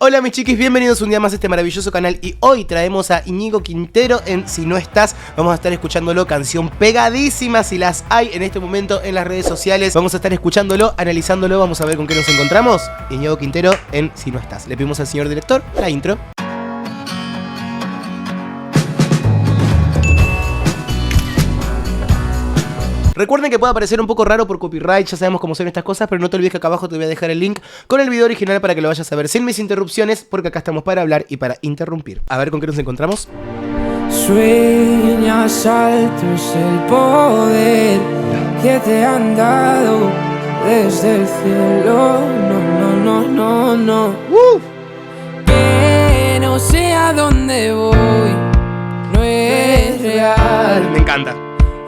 Hola mis chiquis, bienvenidos un día más a este maravilloso canal. Y hoy traemos a Íñigo Quintero en Si No Estás. Vamos a estar escuchándolo, canción pegadísima si las hay en este momento en las redes sociales. Vamos a estar escuchándolo, analizándolo, vamos a ver con qué nos encontramos. Íñigo Quintero en Si No Estás. Le pedimos al señor director la intro. Recuerden que puede parecer un poco raro por copyright, ya sabemos cómo son estas cosas, pero no te olvides que acá abajo te voy a dejar el link con el video original para que lo vayas a ver sin mis interrupciones, porque acá estamos para hablar y para interrumpir. A ver con qué nos encontramos. Sueñas alto es el poder que te han dado desde el cielo. No. Que no sé a dónde voy, no es real. Me encanta.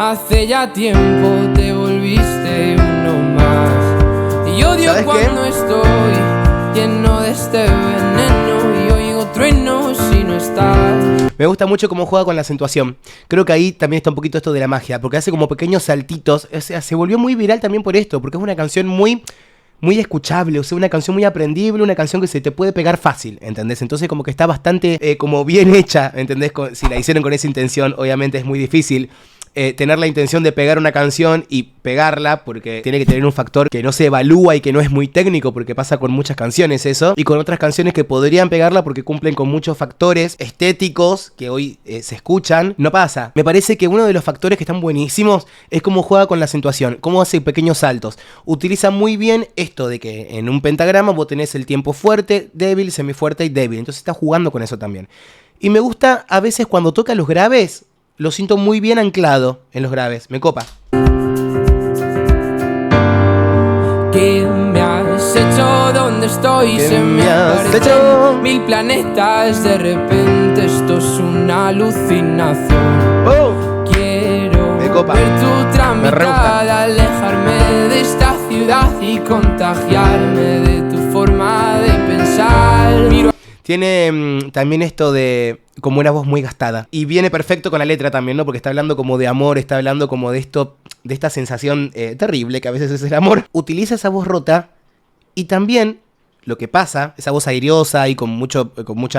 Hace ya tiempo te volviste uno más. Y odio cuando estoy lleno de este veneno y oigo truenos si no estás. Me gusta mucho cómo juega con la acentuación. Creo que ahí también está un poquito esto de la magia, porque hace como pequeños saltitos. O sea, se volvió muy viral también por esto, porque es una canción muy escuchable, o sea, una canción muy aprendible, una canción que se te puede pegar fácil, ¿entendés? Entonces como que está bastante como bien hecha, ¿entendés? Si la hicieron con esa intención, obviamente es muy difícil tener la intención de pegar una canción y pegarla, porque tiene que tener un factor que no se evalúa y que no es muy técnico, porque pasa con muchas canciones eso, y con otras canciones que podrían pegarla porque cumplen con muchos factores estéticos que hoy se escuchan, no pasa. Me parece que uno de los factores que están buenísimos es cómo juega con la acentuación, cómo hace pequeños saltos. Utiliza muy bien esto de que en un pentagrama vos tenés el tiempo fuerte, débil, semifuerte y débil, entonces está jugando con eso también. Y me gusta a veces cuando toca los graves, lo siento muy bien anclado en los graves, me copa. ¿Qué me has hecho? ¿Dónde estoy? Se me aparecen mil planetas, de repente esto es una alucinación. Quiero ver tu tramitada, alejarme de esta ciudad y contagiarme de tu forma de pensar. Tiene también esto de como una voz muy gastada. Y viene perfecto con la letra también, ¿no? Porque está hablando como de amor, está hablando como de esto, de esta sensación terrible que a veces es el amor. Utiliza esa voz rota y también lo que pasa, esa voz airiosa y con mucha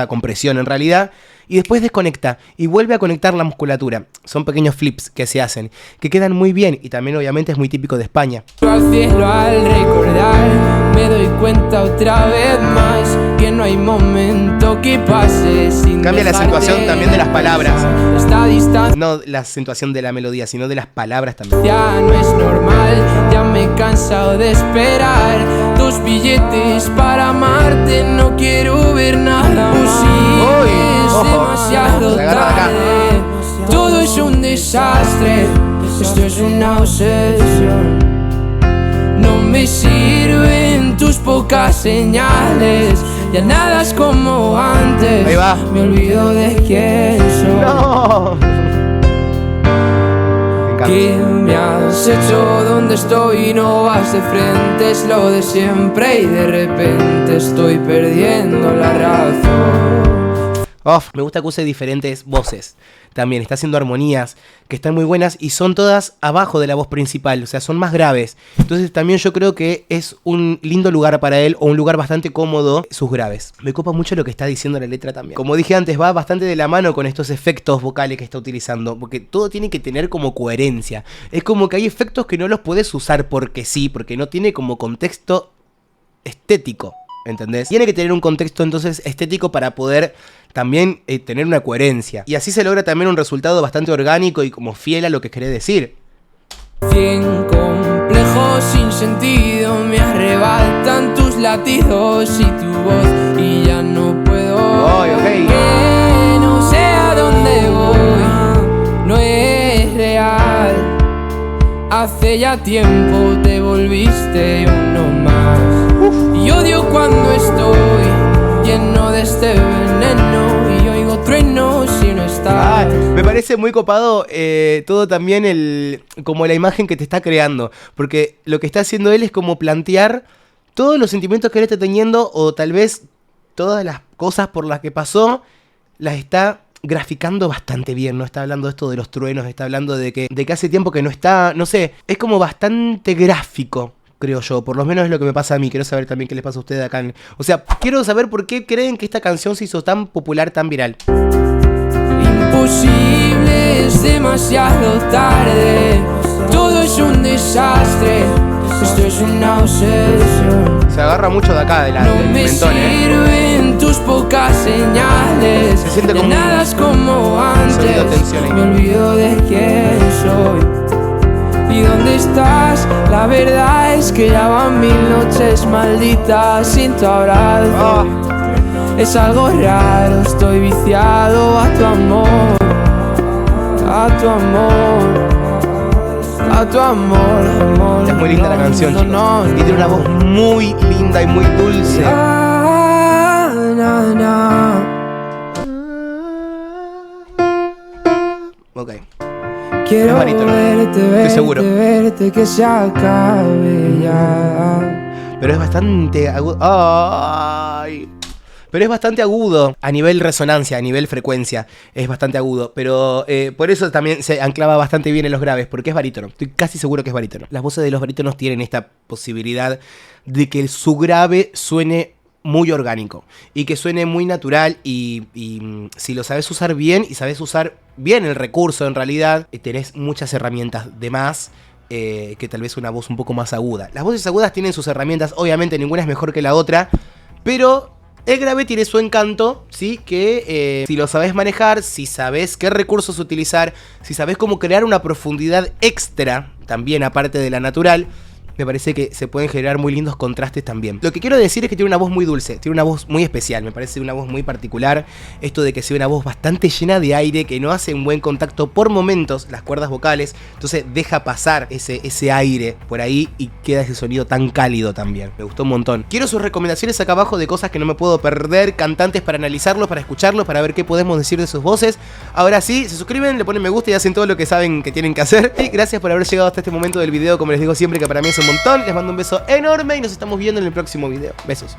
compresión en realidad, y después desconecta y vuelve a conectar la musculatura. Son pequeños flips que se hacen, que quedan muy bien y también obviamente es muy típico de España. Al cielo al recordar, me doy cuenta otra vez más que no hay momento que pase sin cambia la acentuación también de las palabras. Esta distancia, no la acentuación de la melodía, sino de las palabras también. ya no es normal, ya me he cansado de esperar tus billetes para amarte, no quiero ver nada más. Es demasiado tarde, todo es un desastre, esto es una obsesión. No me sirven tus pocas señales, ya nada es como antes. Ahí va. Me olvido de quién soy. No. ¿Qué me has hecho? ¿Dónde estoy? No vas de frente, es lo de siempre y de repente estoy perdiendo la razón. Me gusta que use diferentes voces. También está haciendo armonías que están muy buenas y son todas abajo de la voz principal, o sea, son más graves. Entonces también yo creo que es un lindo lugar para él, o un lugar bastante cómodo, sus graves. Me copa mucho lo que está diciendo la letra también. Como dije antes, va bastante de la mano con estos efectos vocales que está utilizando, porque todo tiene que tener como coherencia. Es como que hay efectos que no los puedes usar porque sí, porque no tiene como contexto estético, ¿entendés? Tiene que tener un contexto entonces estético para poder también tener una coherencia. Y así se logra también un resultado bastante orgánico y como fiel a lo que querés decir. 100 complejos sin sentido me arrebatan tus latidos y tu voz y ya no puedo. Que no sé a dónde voy, no es real. Hace ya tiempo te volviste uno más. Y odio cuando estoy lleno de este veneno y oigo truenos y no está. Me parece muy copado todo también como la imagen que te está creando, porque lo que está haciendo él es como plantear todos los sentimientos que él está teniendo, o tal vez todas las cosas por las que pasó, las está graficando bastante bien. No está hablando esto de los truenos, está hablando de que hace tiempo que no está, no sé, es como bastante gráfico creo yo. Por lo menos es lo que me pasa a mí. Quiero saber también qué les pasa a ustedes acá. O sea, quiero saber por qué creen que esta canción se hizo tan popular, tan viral. Imposible, es demasiado tarde. Todo es un desastre. Esto es una obsesión. Se agarra mucho de acá, del me mentón, sirven tus pocas señales. Se siente como nada es como antes. Me olvido de quién soy y dónde estás. La verdad es que ya van 1000 noches malditas sin tu abrazo. Es algo raro, estoy viciado a tu amor, a tu amor. A tu amor, amor. Es muy linda la canción, chicos. Y tiene una voz muy linda y muy dulce. Ok. Quiero verte, que se acabe ya. Pero es bastante agudo. ¡Ay! Pero es bastante agudo a nivel resonancia, a nivel frecuencia. Es bastante agudo. Pero por eso también se anclava bastante bien en los graves, porque es barítono. Estoy casi seguro que es barítono. Las voces de los barítonos tienen esta posibilidad de que su grave suene muy orgánico y que suene muy natural. Y si lo sabes usar bien y sabes usar bien el recurso, en realidad tenés muchas herramientas de más. Que tal vez una voz un poco más aguda. Las voces agudas tienen sus herramientas. Obviamente ninguna es mejor que la otra, pero el grave tiene su encanto, ¿sí? Que si lo sabes manejar, si sabes qué recursos utilizar, si sabes cómo crear una profundidad extra, también aparte de la natural, me parece que se pueden generar muy lindos contrastes también. Lo que quiero decir es que tiene una voz muy dulce, tiene una voz muy especial, me parece una voz muy particular. Esto de que sea una voz bastante llena de aire, que no hace un buen contacto por momentos las cuerdas vocales, entonces deja pasar ese aire por ahí y queda ese sonido tan cálido también. Me gustó un montón. Quiero sus recomendaciones acá abajo de cosas que no me puedo perder, cantantes para analizarlos, para escucharlos, para ver qué podemos decir de sus voces. Ahora sí, se suscriben, le ponen me gusta y hacen todo lo que saben que tienen que hacer. Y gracias por haber llegado hasta este momento del video, como les digo siempre, que para mí es un montón. Les mando un beso enorme y nos estamos viendo en el próximo video. Besos.